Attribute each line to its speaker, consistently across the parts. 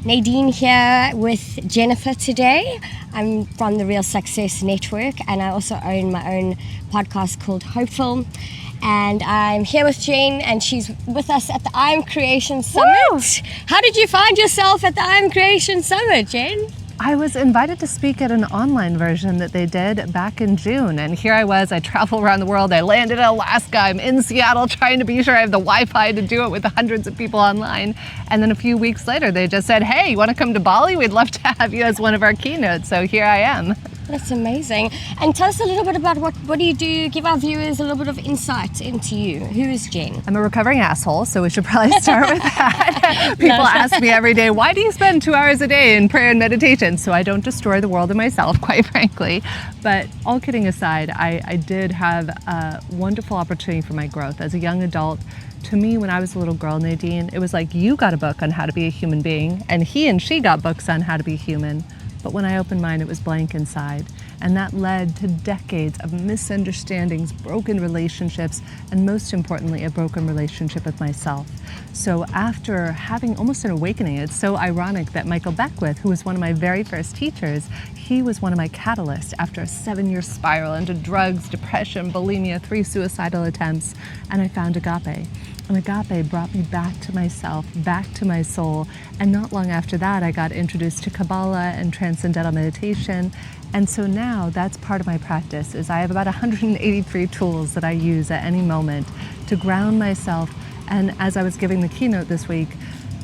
Speaker 1: Nadine here with Jennifer today. I'm from the Real Success Network, and I also own my own podcast called Hopeful. And I'm here with Jen, and she's with us at the I Am Creation Summit.
Speaker 2: Woo!
Speaker 1: How did you find yourself at the I Am Creation Summit, Jen?
Speaker 2: I was invited to speak at an online version that they did back in June, and here I was. I travel around the world. I landed in Alaska. I'm in Seattle trying to be sure I have the Wi-Fi to do it with the hundreds of people online. And then a few weeks later, they just said, hey, you want to come to Bali? We'd love to have you as one of our keynotes. So here I am.
Speaker 1: That's amazing. And tell us a little bit about what do you do? Give our viewers a little bit of insight into you. Who is Jen?
Speaker 2: I'm a recovering asshole, so we should probably start with that. People ask me every day, why do you spend 2 hours a day in prayer and meditation? So I don't destroy the world and myself, quite frankly. But all kidding aside, I did have a wonderful opportunity for my growth. As a young adult, to me, when I was a little girl, Nadine, it was like you got a book on how to be a human being, and he and she got books on how to be human. But when I opened mine, it was blank inside. And that led to decades of misunderstandings, broken relationships, and most importantly, a broken relationship with myself. So after having almost an awakening, it's so ironic that Michael Beckwith, who was one of my very first teachers, he was one of my catalysts after a 7-year spiral into drugs, depression, bulimia, 3 suicidal attempts, and I found agape. And agape brought me back to myself, back to my soul. And not long after that, I got introduced to Kabbalah and transcendental meditation. And so now that's part of my practice is I have about 183 tools that I use at any moment to ground myself. And as I was giving the keynote this week,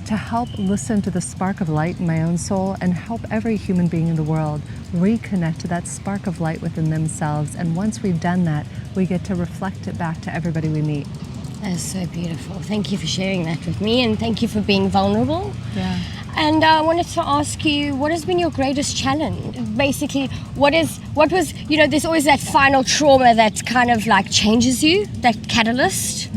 Speaker 2: to help listen to the spark of light in my own soul and help every human being in the world reconnect to that spark of light within themselves. And once we've done that, we get to reflect it back to everybody we meet.
Speaker 1: That's so beautiful. Thank you for sharing that with me, and thank you for being vulnerable.
Speaker 2: Yeah.
Speaker 1: And I wanted to ask you, what has been your greatest challenge? Basically, what was, there's always that final trauma that kind of like changes you, that catalyst.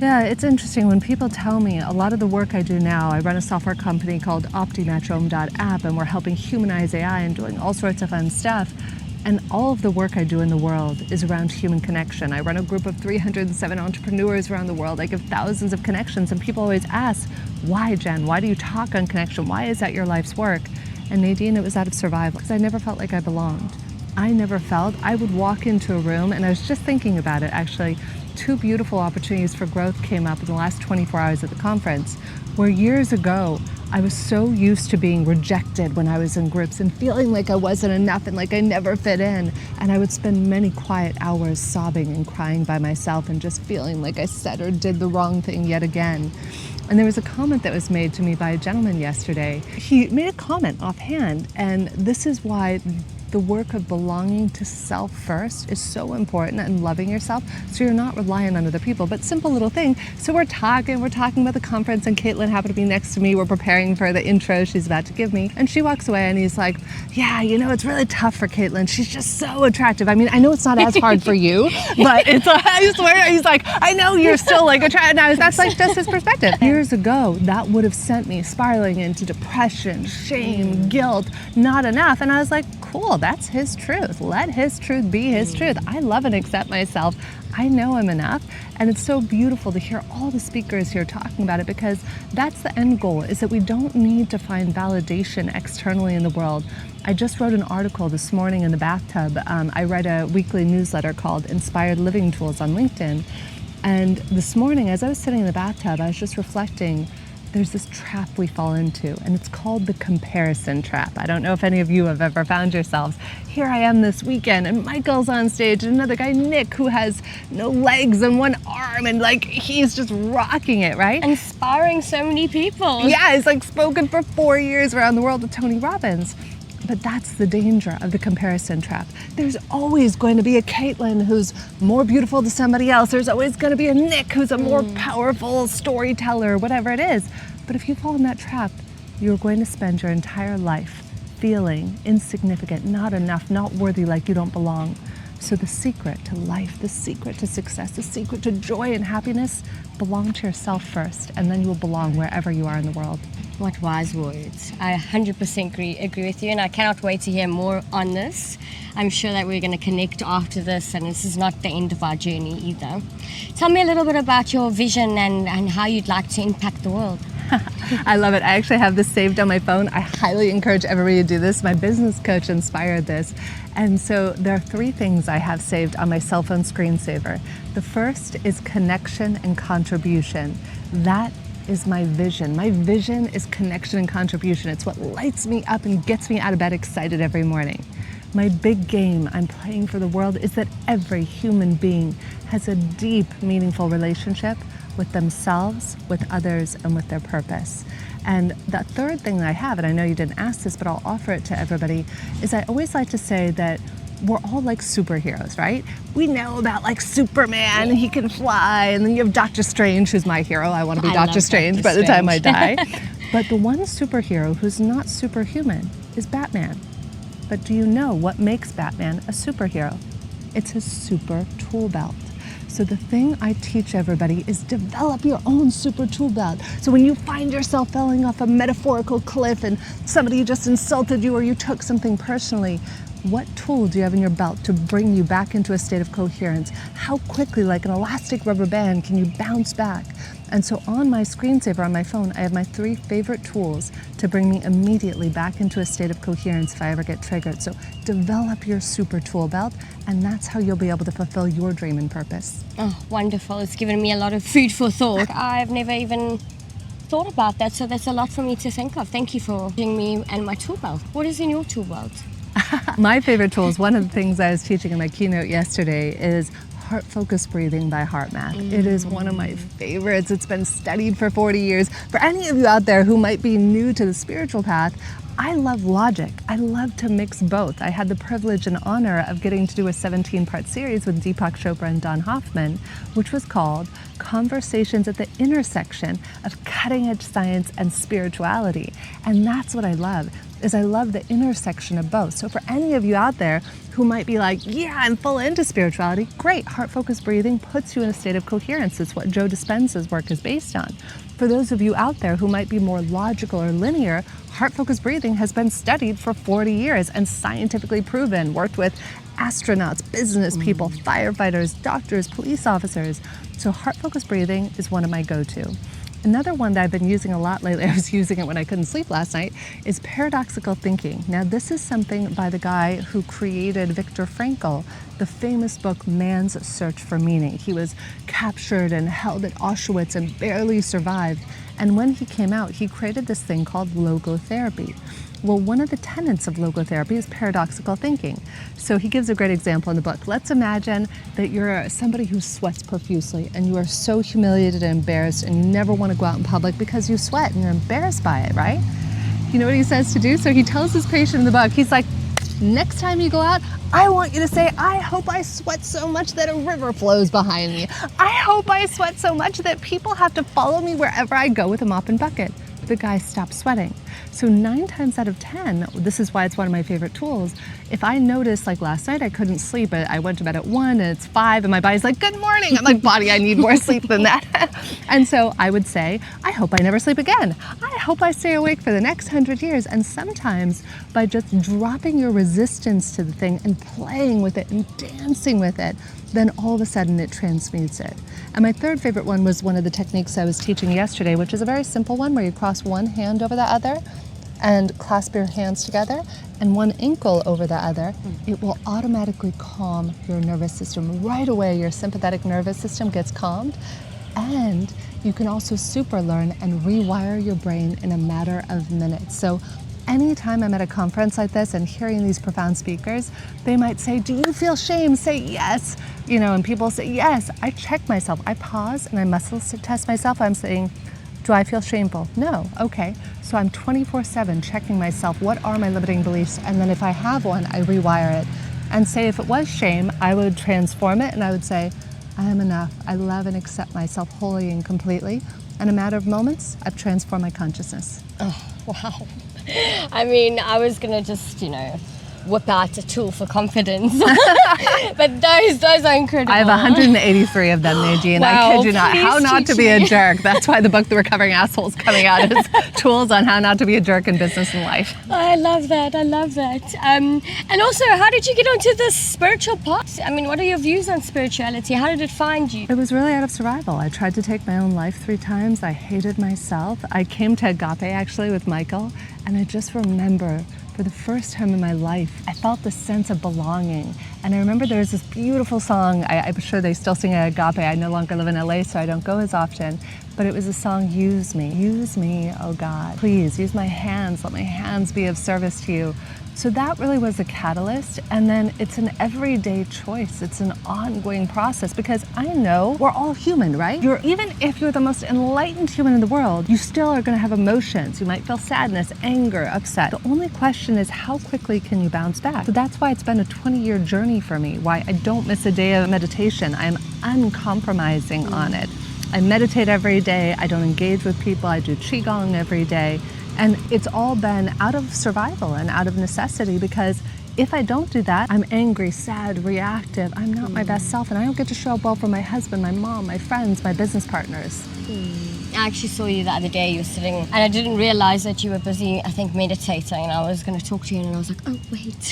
Speaker 2: Yeah, it's interesting when people tell me a lot of the work I do now. I run a software company called OptiMatchome.app, and we're helping humanize AI and doing all sorts of fun stuff. And all of the work I do in the world is around human connection. I run a group of 307 entrepreneurs around the world. I give thousands of connections, and people always ask, why, Jen? Why do you talk on connection? Why is that your life's work? And Nadine, it was out of survival, because I never felt like I belonged. I would walk into a room, and I was just thinking about it actually. 2 beautiful opportunities for growth came up in the last 24 hours at the conference, where years ago, I was so used to being rejected when I was in groups and feeling like I wasn't enough and like I never fit in. And I would spend many quiet hours sobbing and crying by myself and just feeling like I said or did the wrong thing yet again. And there was a comment that was made to me by a gentleman yesterday. He made a comment offhand, and this is why the work of belonging to self first is so important, and loving yourself so you're not relying on other people. But simple little thing. So we're talking about the conference, and Caitlin happened to be next to me. We're preparing for the intro she's about to give me. And she walks away and he's like, yeah, it's really tough for Caitlin. She's just so attractive. I mean, I know it's not as hard for you, but it's I swear, he's like, I know you're still like attractive. Now that's like just his perspective. Years ago, that would have sent me spiraling into depression, shame, guilt, not enough. And I was like, cool, that's his truth. Let his truth be his truth. I love and accept myself. I know I'm enough. And it's so beautiful to hear all the speakers here talking about it, because that's the end goal, is that we don't need to find validation externally in the world. I just wrote an article this morning in the bathtub. I write a weekly newsletter called Inspired Living Tools on LinkedIn. And this morning, as I was sitting in the bathtub, I was just reflecting. There's this trap we fall into, and it's called the comparison trap. I don't know if any of you have ever found yourselves. Here I am this weekend, and Michael's on stage, and another guy, Nick, who has no legs and 1 arm, and like he's just rocking it, right?
Speaker 1: Inspiring so many people.
Speaker 2: Yeah, he's like spoken for 4 years around the world with Tony Robbins. But that's the danger of the comparison trap. There's always going to be a Caitlin who's more beautiful to somebody else. There's always going to be a Nick who's a more powerful storyteller, whatever it is. But if you fall in that trap, you're going to spend your entire life feeling insignificant, not enough, not worthy, like you don't belong. So the secret to life, the secret to success, the secret to joy and happiness, belong to yourself first, and then you will belong wherever you are in the world.
Speaker 1: What wise words. I 100% agree with you, and I cannot wait to hear more on this. I'm sure that we're going to connect after this, and this is not the end of our journey either. Tell me a little bit about your vision and how you'd like to impact the world.
Speaker 2: I love it. I actually have this saved on my phone. I highly encourage everybody to do this. My business coach inspired this. And so there are 3 things I have saved on my cell phone screensaver. The first is connection and contribution. That is my vision. My vision is connection and contribution. It's what lights me up and gets me out of bed excited every morning. My big game I'm playing for the world is that every human being has a deep, meaningful relationship with themselves, with others, and with their purpose. And the third thing that I have, and I know you didn't ask this, but I'll offer it to everybody, is I always like to say that we're all like superheroes, right? We know about like Superman, and he can fly, and then you have Doctor Strange, who's my hero. I want to be Doctor Strange by the time I die. But the one superhero who's not superhuman is Batman. But do you know what makes Batman a superhero? It's his super tool belt. So the thing I teach everybody is develop your own super tool belt. So when you find yourself falling off a metaphorical cliff and somebody just insulted you or you took something personally, what tool do you have in your belt to bring you back into a state of coherence? How quickly, like an elastic rubber band, can you bounce back? And so on my screensaver on my phone, I have my 3 favorite tools to bring me immediately back into a state of coherence if I ever get triggered. So develop your super tool belt, and that's how you'll be able to fulfill your dream and purpose.
Speaker 1: Oh, wonderful. It's given me a lot of food for thought. I've never even thought about that, so that's a lot for me to think of. Thank you for giving me and my tool belt. What is in your tool belt?
Speaker 2: My favorite tools, one of the things I was teaching in my keynote yesterday is heart-focused breathing by HeartMath. It is one of my favorites. It's been studied for 40 years. For any of you out there who might be new to the spiritual path, I love logic. I love to mix both. I had the privilege and honor of getting to do a 17-part series with Deepak Chopra and Don Hoffman, which was called Conversations at the Intersection of Cutting-Edge Science and Spirituality. And that's what I love, is I love the intersection of both. So for any of you out there who might be like, yeah, I'm full into spirituality, great. Heart-focused breathing puts you in a state of coherence. It's what Joe Dispenza's work is based on. For those of you out there who might be more logical or linear, heart-focused breathing has been studied for 40 years and scientifically proven, worked with astronauts, business people, firefighters, doctors, police officers. So heart-focused breathing is one of my go-to. Another one that I've been using a lot lately, I was using it when I couldn't sleep last night, is paradoxical thinking. Now this is something by the guy who created Viktor Frankl, the famous book Man's Search for Meaning. He was captured and held at Auschwitz and barely survived. And when he came out, he created this thing called logotherapy. Well, one of the tenets of logotherapy is paradoxical thinking. So he gives a great example in the book. Let's imagine that you're somebody who sweats profusely and you are so humiliated and embarrassed and you never want to go out in public because you sweat and you're embarrassed by it, right? You know what he says to do? So he tells his patient in the book, he's like, next time you go out, I want you to say, I hope I sweat so much that a river flows behind me. I hope I sweat so much that people have to follow me wherever I go with a mop and bucket. The guy stopped sweating. So 9 times out of 10, this is why it's one of my favorite tools. If I notice, like last night, I couldn't sleep, I went to bed at 1 and it's 5 and my body's like, good morning. I'm like, body, I need more sleep than that. And so I would say, I hope I never sleep again. I hope I stay awake for the next 100 years. And sometimes by just dropping your resistance to the thing and playing with it and dancing with it, then all of a sudden it transmutes it. And my third favorite one was one of the techniques I was teaching yesterday, which is a very simple one where you cross one hand over the other and clasp your hands together and one ankle over the other. It will automatically calm your nervous system. Right away, your sympathetic nervous system gets calmed, and you can also super learn and rewire your brain in a matter of minutes. So anytime I'm at a conference like this and hearing these profound speakers, they might say, do you feel shame? Say yes. You know, and people say yes. I check myself. I pause and I muscle test myself. I'm saying, do I feel shameful? No. Okay. So I'm 24/7 checking myself. What are my limiting beliefs? And then if I have one, I rewire it. And say if it was shame, I would transform it and I would say, I am enough. I love and accept myself wholly and completely. In a matter of moments, I've transformed my consciousness.
Speaker 1: Oh, wow. I mean, I was going to just, whip out a tool for confidence. But those are incredible.
Speaker 2: I have 183 of them, Nadine.
Speaker 1: Wow,
Speaker 2: I kid you not. How
Speaker 1: please
Speaker 2: not to
Speaker 1: teach
Speaker 2: be a
Speaker 1: me.
Speaker 2: jerk. That's why the book, The Recovering Asshole, is coming out as tools on how not to be a jerk in business and life.
Speaker 1: I love that. And also, how did you get onto this spiritual path? I mean, what are your views on spirituality? How did it find you?
Speaker 2: It was really out of survival. I tried to take my own life 3 times. I hated myself. I came to Agape actually with Michael, and I just remember for the first time in my life, I felt this sense of belonging. And I remember there was this beautiful song, I'm sure they still sing at Agape. I no longer live in LA, so I don't go as often. But it was a song, Use me, oh God. Please, use my hands, let my hands be of service to you. So that really was a catalyst. And then it's an everyday choice. It's an ongoing process because I know we're all human, right? Even if you're the most enlightened human in the world, you still are gonna have emotions. You might feel sadness, anger, upset. The only question is how quickly can you bounce back? So that's why it's been a 20-year journey for me, why I don't miss a day of meditation. I'm uncompromising on it. I meditate every day. I don't engage with people. I do Qigong every day. And it's all been out of survival and out of necessity because if I don't do that, I'm angry, sad, reactive. I'm not my best self and I don't get to show up well for my husband, my mom, my friends, my business partners.
Speaker 1: I actually saw you the other day. You were sitting, and I didn't realize that you were busy, I think, meditating. And I was going to talk to you, and I was like, oh, wait.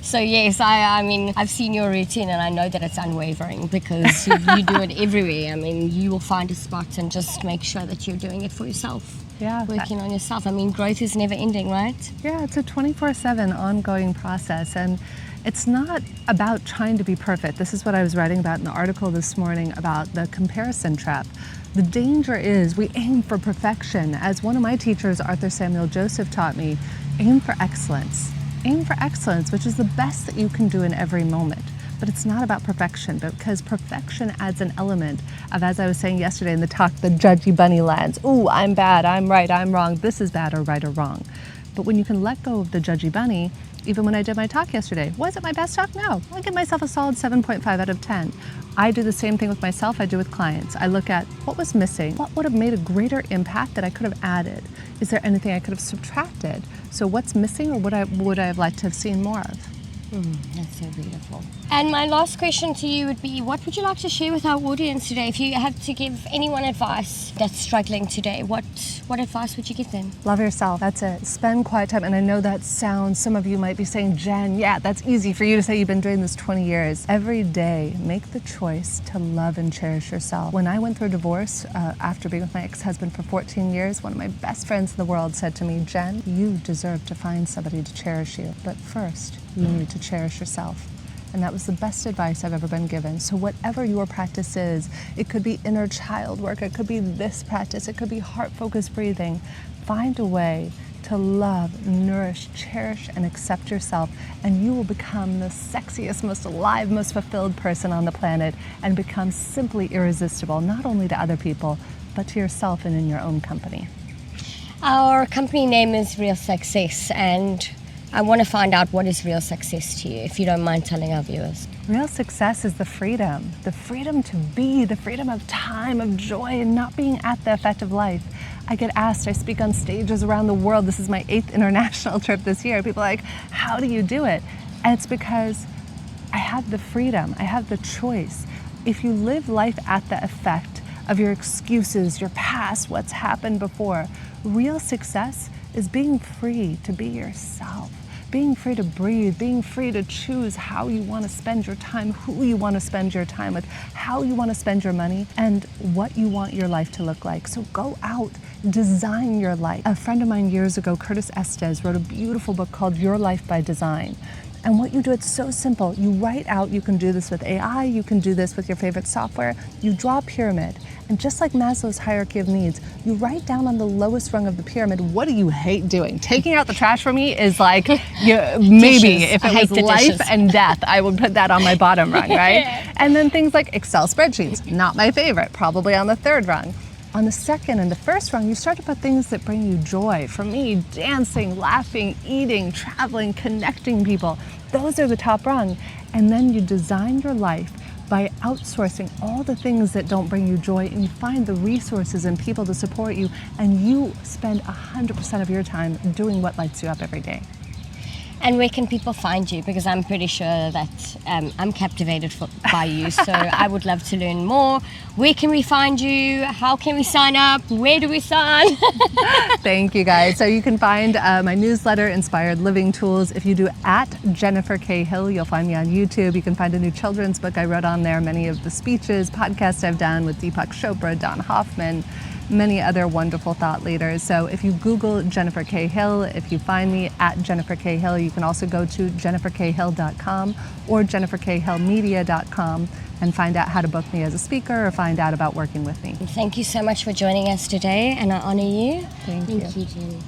Speaker 1: So, yes, I mean, I've seen your routine, and I know that it's unwavering because you do it everywhere. I mean, you will find a spot and just make sure that you're doing it for yourself.
Speaker 2: Yeah.
Speaker 1: Working on yourself. I mean, growth is never ending, right?
Speaker 2: Yeah, it's a 24/7 ongoing process. And it's not about trying to be perfect. This is what I was writing about in the article this morning about the comparison trap. The danger is we aim for perfection. As one of my teachers, Arthur Samuel Joseph, taught me, aim for excellence. Aim for excellence, which is the best that you can do in every moment. But it's not about perfection, because perfection adds an element of, as I was saying yesterday in the talk, the judgy bunny lens. Ooh, I'm bad, I'm right, I'm wrong, this is bad or right or wrong. But when you can let go of the judgy bunny, even when I did my talk yesterday, was it my best talk? No. I give myself a solid 7.5 out of 10. I do the same thing with myself, I do with clients. I look at what was missing, what would have made a greater impact that I could have added. Is there anything I could have subtracted? So what's missing or would I have liked to have seen more of?
Speaker 1: That's so beautiful. And my last question to you would be, what would you like to share with our audience today? If you had to give anyone advice that's struggling today, what advice would you give them?
Speaker 2: Love yourself, that's it. Spend quiet time. And I know that sounds, some of you might be saying, Jen, yeah, that's easy for you to say, you've been doing this 20 years. Every day, make the choice to love and cherish yourself. When I went through a divorce, after being with my ex-husband for 14 years, one of my best friends in the world said to me, Jen, you deserve to find somebody to cherish you. But first, you need to cherish yourself. And that was the best advice I've ever been given. So whatever your practice is, it could be inner child work, it could be this practice, it could be heart-focused breathing. Find a way to love, nourish, cherish, and accept yourself, and you will become the sexiest, most alive, most fulfilled person on the planet and become simply irresistible, not only to other people, but to yourself and in your own company.
Speaker 1: Our company name is Real Success, and I want to find out what is real success to you, if you don't mind telling our viewers.
Speaker 2: Real success is the freedom to be, the freedom of time, of joy, and not being at the effect of life. I get asked, I speak on stages around the world. This is my 8th international trip this year. People are like, how do you do it? And it's because I have the freedom, I have the choice. If you live life at the effect of your excuses, your past, what's happened before, real success is being free to be yourself. Being free to breathe, being free to choose how you want to spend your time, who you want to spend your time with, how you want to spend your money, and what you want your life to look like. So go out, design your life. A friend of mine years ago, Curtis Estes, wrote a beautiful book called Your Life by Design. And what you do, it's so simple. You write out, you can do this with AI, you can do this with your favorite software. You draw a pyramid. And just like Maslow's hierarchy of needs, you write down on the lowest rung of the pyramid, what do you hate doing? Taking out the trash for me is like, maybe if it was life and death, I would put that on my bottom rung, right? And then things like Excel spreadsheets, not my favorite, probably on the 3rd rung. On the 2nd and the 1st rung, you start to put things that bring you joy. For me, dancing, laughing, eating, traveling, connecting people. Those are the top rung. And then you design your life by outsourcing all the things that don't bring you joy, and you find the resources and people to support you, and you spend 100% of your time doing what lights you up every day.
Speaker 1: And where can people find you? Because I'm pretty sure that I'm captivated by you, so I would love to learn more. Where can we find you? How can we sign up? Where do we sign?
Speaker 2: Thank you, guys. So you can find my newsletter, Inspired Living Tools. If you do at Jennifer K. Hill, you'll find me on YouTube. You can find a new children's book I wrote on there, many of the speeches, podcasts I've done with Deepak Chopra, Don Hoffman, many other wonderful thought leaders. So if you Google Jennifer K. Hill, if you find me at Jennifer K. Hill, you can also go to jenniferkhill.com or jenniferkhillmedia.com and find out how to book me as a speaker or find out about working with me.
Speaker 1: Thank you so much for joining us today, and I honor you.
Speaker 2: Thank you.
Speaker 1: Thank you, Jen.